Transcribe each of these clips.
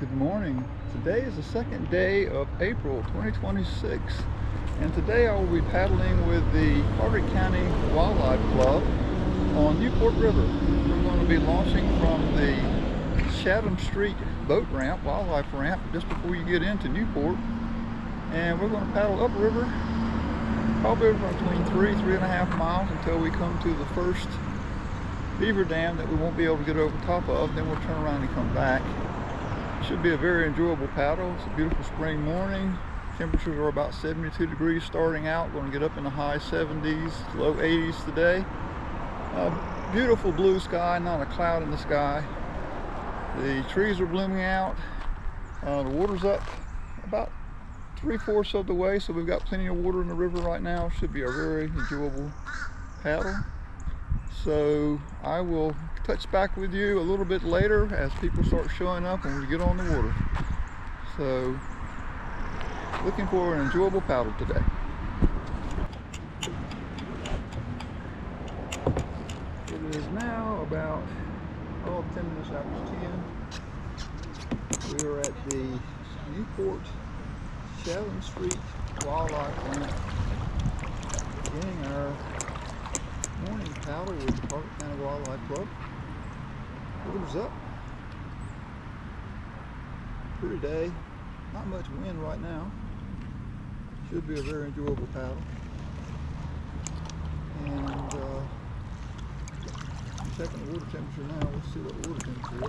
Good morning. Today is the second day of April 2026, and today I will be paddling with the Carteret County Wildlife Club on Newport River. We're going to be launching from the Chatham Street boat ramp, wildlife ramp, just before you get into Newport, and we're going to paddle upriver, probably between 3.5 miles until we come to the first beaver dam that we won't be able to get over top of. Then we'll turn around and come back. Should be a very enjoyable paddle. It's a beautiful spring morning. Temperatures are about 72 degrees starting out. Going to get up in the high 70s, low 80s today. Beautiful blue sky, not a cloud in the sky. The trees are blooming out. The water's up about 3/4 of the way, so we've got plenty of water in the river right now. Should be a very enjoyable paddle. So I will touch back with you a little bit later as people start showing up and we get on the water. So looking for an enjoyable paddle today. It is now about 10 minutes after 10. We are at the Newport Chatham Street Wildlife Ramp, beginning our morning paddle with the Carteret County Wildlife Club. Water's up. Pretty day. Not much wind right now. Should be a very enjoyable paddle. And I'm checking the water temperature now. Let's see what the water temperature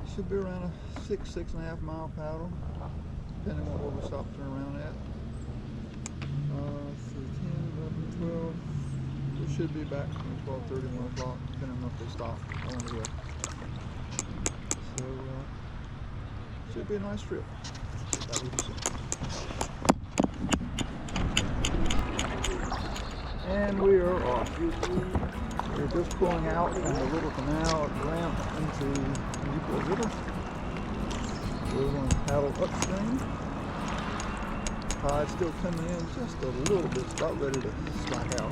is. Should be around a 6.5 mile paddle, depending on where we stop and turn around at. 10, 11, 12. We should be back between 12:30 and 1 o'clock, depending on if they stop along the way. So, should be a nice trip. That will be soon. And we are off. We're just pulling out from the little canal ramp into Newport River. We're going to paddle upstream. Tide's still coming in just a little bit, it's about ready to slack out.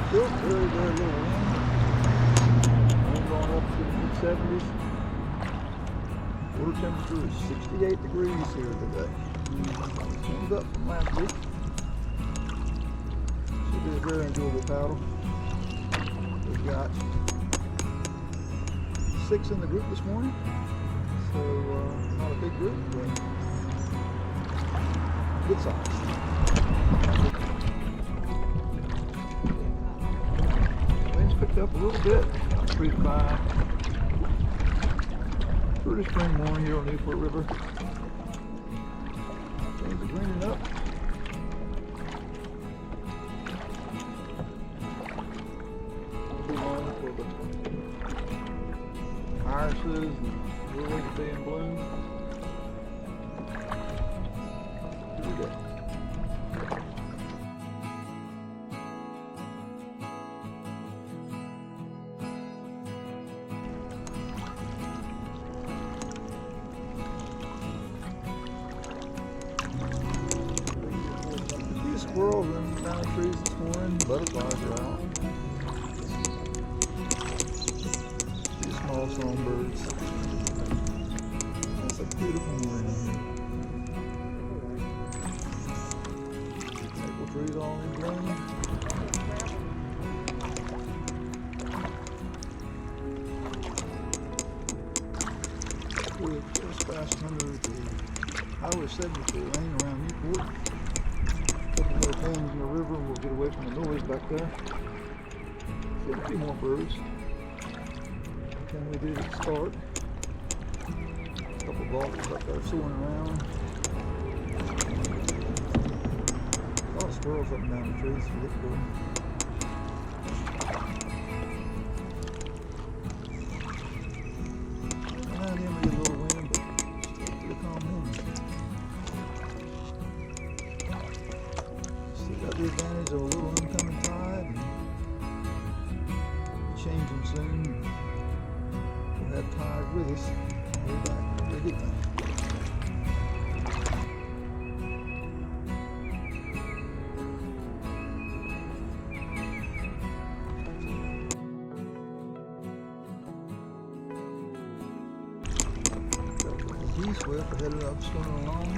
Still very, very little wind. Wind going up to the mid-70s. Water temperature is 68 degrees here today. Warmed up from last week. Should be a very enjoyable paddle. We've got 6 in the group this morning. So, not a big group, but good size. Wind's picked up a little bit, about 3 to 5. Pretty spring morning here on Newport River. Things are greening up. It'll be long for the irises and lilies to be in bloom. Here we go. A few squirrels running down the trees this morning. Butterflies are out. A few small songbirds. It's a beautiful morning here. Maple trees all in bloom. We're just passing under the Highway 74 lane around Newport. A couple more things in the river and we'll get away from the noise back there. See a few more birds. What can we do to start? Couple vultures up there soaring around. A lot of squirrels up and down the trees, so look good. Now and then we get a little wind, but still pretty calm morning. Still got the advantage of a little incoming tide. Changing soon. We'll have tide with us. We're back. Pretty good thing. east with, we're headed up, swimming along.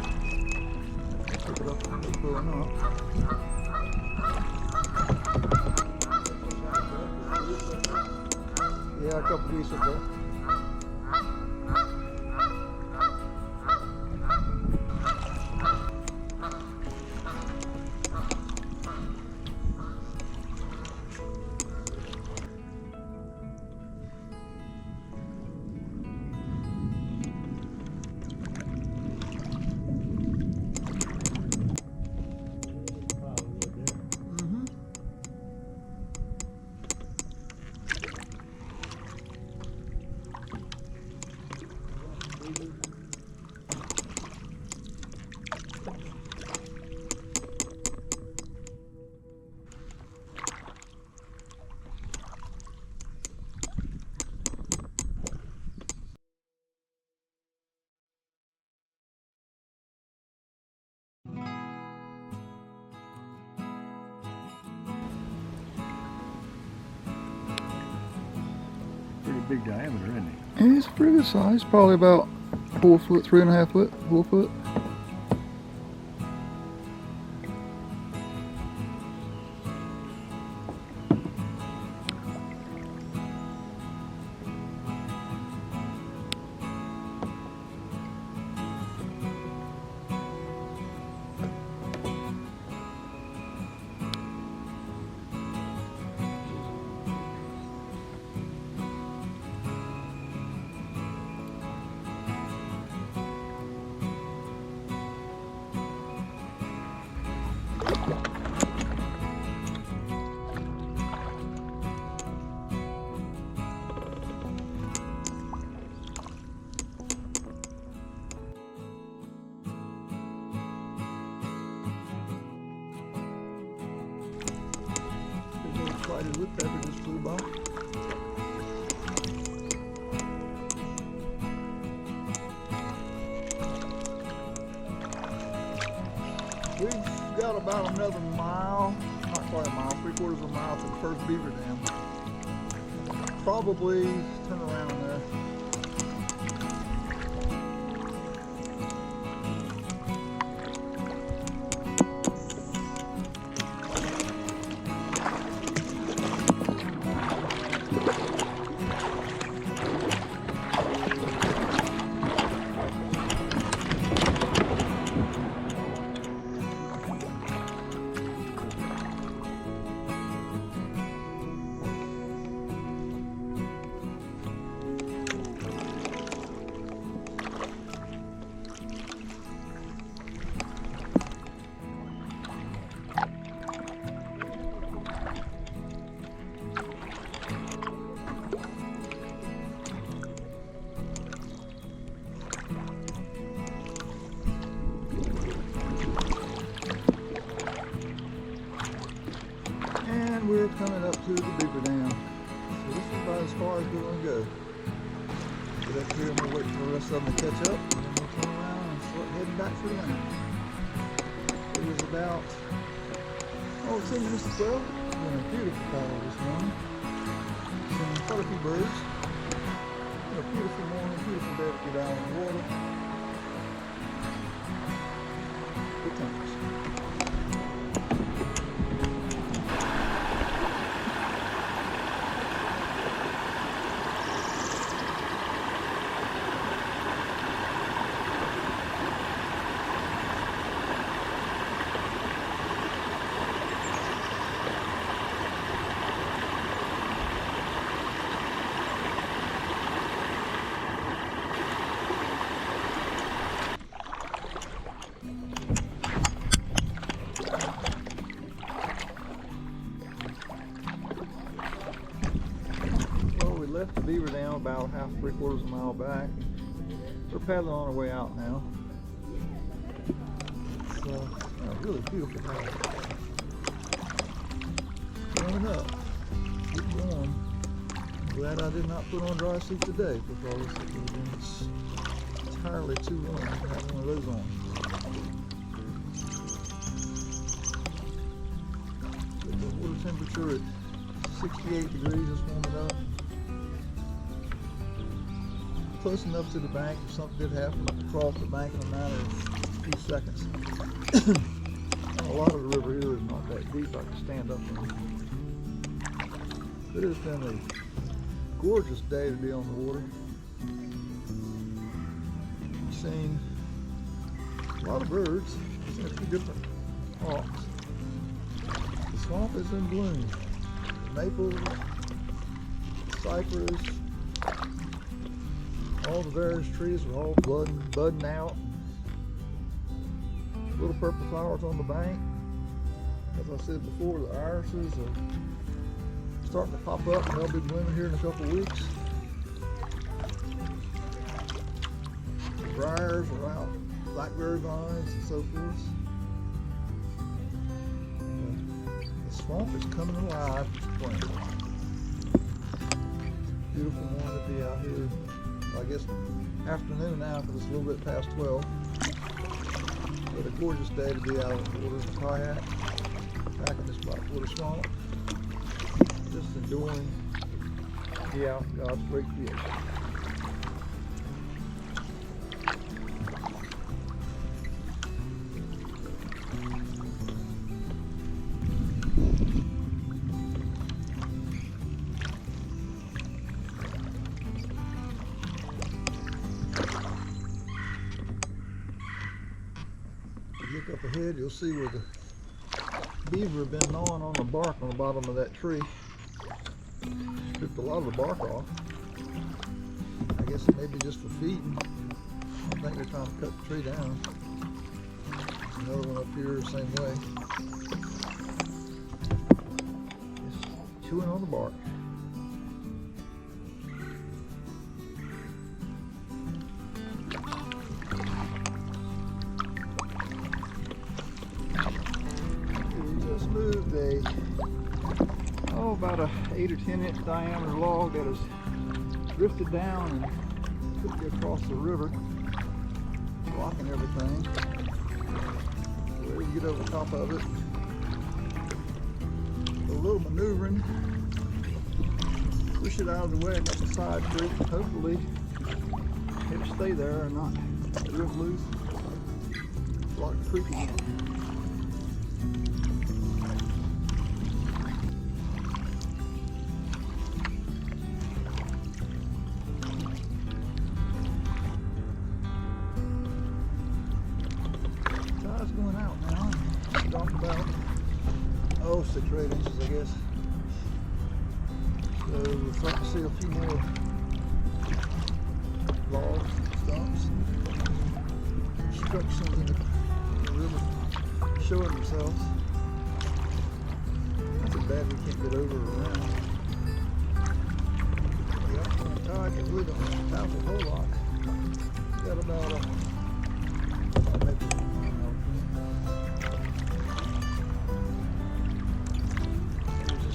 Pick it up when we're pulling up. Yeah, a couple geese up there. Pretty big diameter, isn't he? And he's pretty good size, probably about 4 foot, 3.5 foot, 4 foot. Spiders with pepper just flew by. We've got about another mile, not quite a mile, 3/4 of a mile to the first beaver dam. Probably turn around there. We're coming up to the beaver dam. So this is about as far as we're going to go. Get up here and we'll wait for the rest of them to catch up, and then we'll turn around and start heading back for the land. It was about, 10 minutes to 12. It's been a beautiful call this morning. Seen quite a few birds. Been a beautiful morning, beautiful day to get out on the water. Good times. Left the beaver dam about half, 3/4 of a mile back. We're paddling on our way out now. It's a really beautiful paddle. Warming up, getting warm. I'm glad I did not put on dry suit today because it would have been entirely too warm to have one of those on. But the water temperature at 68 degrees is warming up. close enough to the bank if something did happen to cross the bank in a matter of a few seconds. A lot of the river here is not that deep. I can stand up in it. It has been a gorgeous day to be on the water. I've seen a lot of birds. I've seen a few different hawks. The swamp is in bloom. The maples, the cypress, all the various trees are all budding out. Little purple flowers on the bank. As I said before, the irises are starting to pop up and they'll be blooming here in a couple of weeks. The briars are out, blackberry vines and so forth. The swamp is coming alive for spring. Beautiful morning to be out here. I guess afternoon now because it's a little bit past 12. But a gorgeous day to be out on the water in a kayak, back in this blackwater swamp, just enjoying the out in God's great creation. Look up ahead, you'll see where the beaver have been gnawing on the bark on the bottom of that tree. Stripped a lot of the bark off. I guess it may be just for feeding. I think they're trying to cut the tree down. Another one up here, same way. Just chewing on the bark. Moved about a 8 or 10 inch diameter log that has drifted down and could be across the river, blocking everything. So we can get over top of it. A little maneuvering, push it out of the way, got the side creek, and hopefully it'll stay there and not drift loose, block the creek again. Going out now. Dropped about 6 or 8 inches, I guess. So we're starting to see a few more logs, stumps, obstructions in the river showing themselves. Not too bad we can't get over or around. The upcoming tide is really don't travel a whole lot. Got about maybe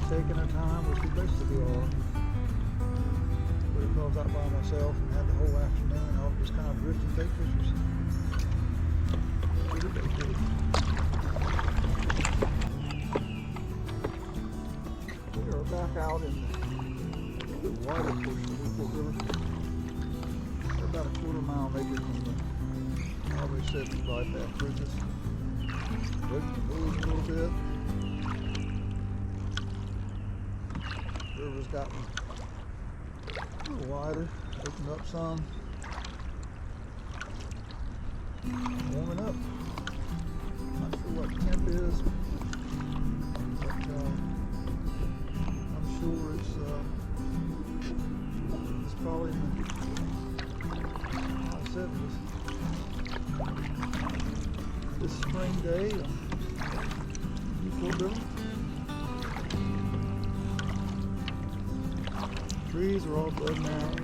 taking our time, which we basically are. But if I was out by myself and had the whole afternoon, I'll just kind of drift and take pictures. We are back out in the wider portion of Newport River. We're about a quarter-mile maybe from the Highway 70 bypass bridges. Breaking the moves a little bit. River's gotten a little wider, opened up some, warming up. Not sure what the temp is, but I'm sure it's probably in the high 70s. This spring day on Newport River. Trees are all budding out.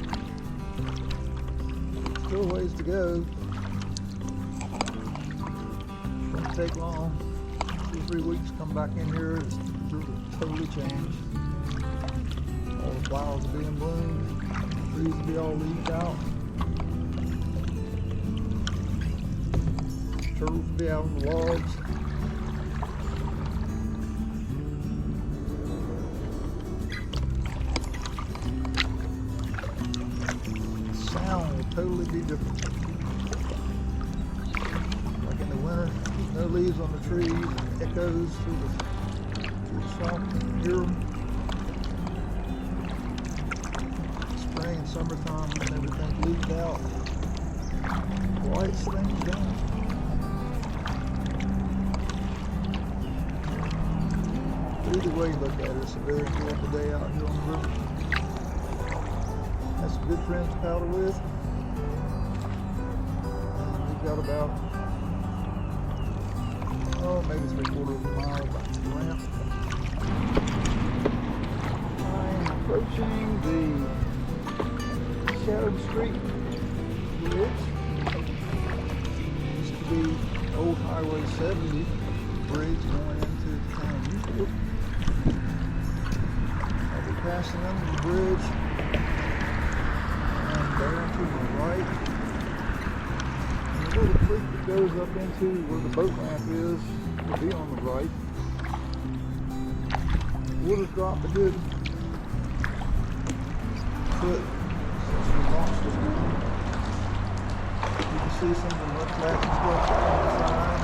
Still a ways to go. Won't take long. 2 or 3 weeks, come back in here, it's totally changed. All the flowers will be in bloom. The trees will be all leaved out. Turtles will be out on the logs. sound will totally be different. Like in the winter, no leaves on the trees, and echoes through the swamp. You can hear them. Spring and summertime, when everything's leaved out, quiets things down. Either way you look at it, it's a very beautiful day out here on the river. Got some good friends to paddle with. And we've got about, maybe 3/4 of a mile back to the ramp. I'm approaching the Shadowed Street Bridge. Used to be Old Highway 70 bridge going into the town of Newport. I'll be passing under the bridge and bearing to my right. And the little creek that goes up into where the boat ramp is will be on the right. Water's dropped a good foot since we launched this morning. You can see some of the mud flats and stuff on the side.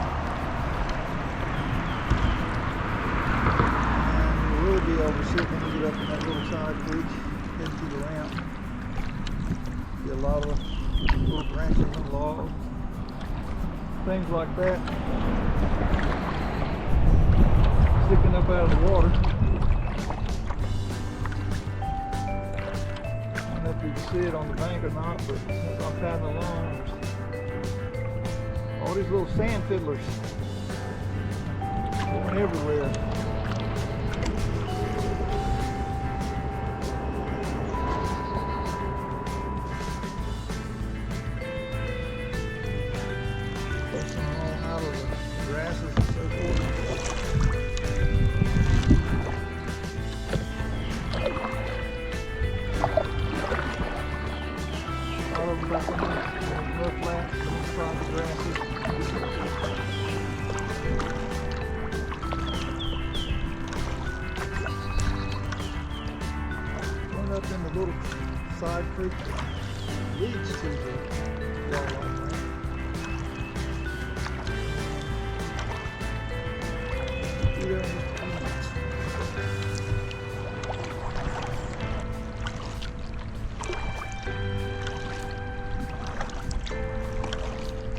Be able to see when we get up in that little side creek, head to the ramp. See a lot of little branches and logs, things like that, sticking up out of the water. I don't know if you can see it on the bank or not, but as I'm paddling along, there's all these little sand fiddlers going everywhere. Up in the little side creek that leads to the wildlife ramp. Be there in just a few minutes.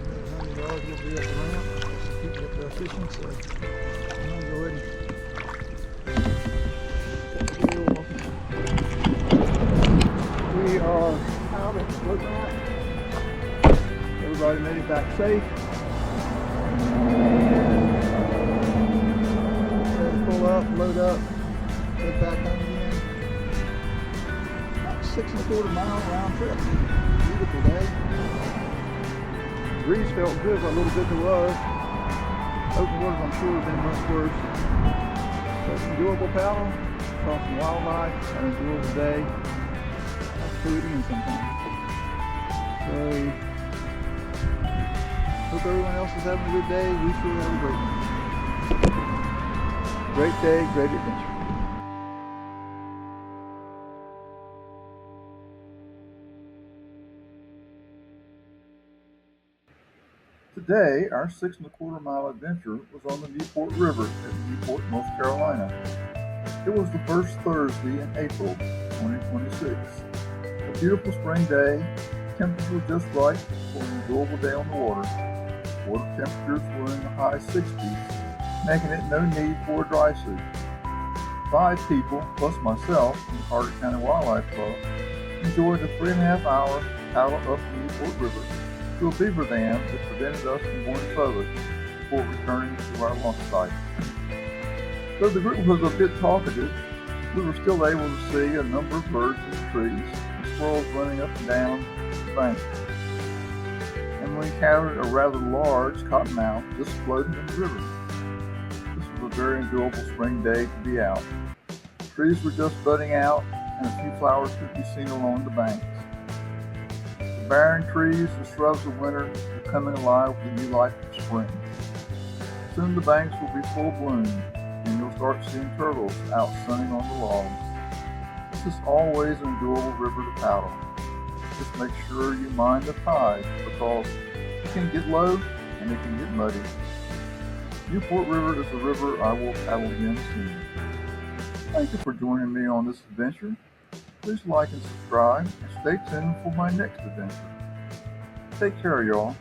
The honey dog will be at the ramp. There's people up there fishing, so I'm going to go ahead and we are out at the float ramp. Everybody made it back safe. Ready to pull up, load up, head back home again. About 6¼ mile round trip. Beautiful day. The breeze felt good for a little bit there was. Open waters I'm sure would have been much worse. So it's an enjoyable paddle. Saw some wildlife, had an enjoyable day. Fooding sometimes. So, hope everyone else is having a good day. We sure have a great one. Great day, great adventure. Today, our 6¼ mile adventure was on the Newport River at Newport, North Carolina. It was the first Thursday in April 2026. A beautiful spring day, temperature was just right for an enjoyable day on the water. Water temperatures were in the high 60s, making it no need for a dry suit. 5 people, plus myself from the Carteret County Wildlife Club, enjoyed the 3.5-hour paddle up the Newport River to a beaver dam that prevented us from going further before returning to our launch site. Though the group was a bit talkative, we were still able to see a number of birds in the trees, squirrels running up and down the bank. And we encountered a rather large cottonmouth just floating in the river. This was a very enjoyable spring day to be out. The trees were just budding out and a few flowers could be seen along the banks. The barren trees and shrubs of winter were coming alive with the new life of spring. Soon the banks will be full bloom and you'll start seeing turtles out sunning on the logs. This is always an enjoyable river to paddle. just make sure you mind the tide, because it can get low and it can get muddy. Newport River is a river I will paddle again soon. Thank you for joining me on this adventure. Please like and subscribe, and stay tuned for my next adventure. Take care, y'all.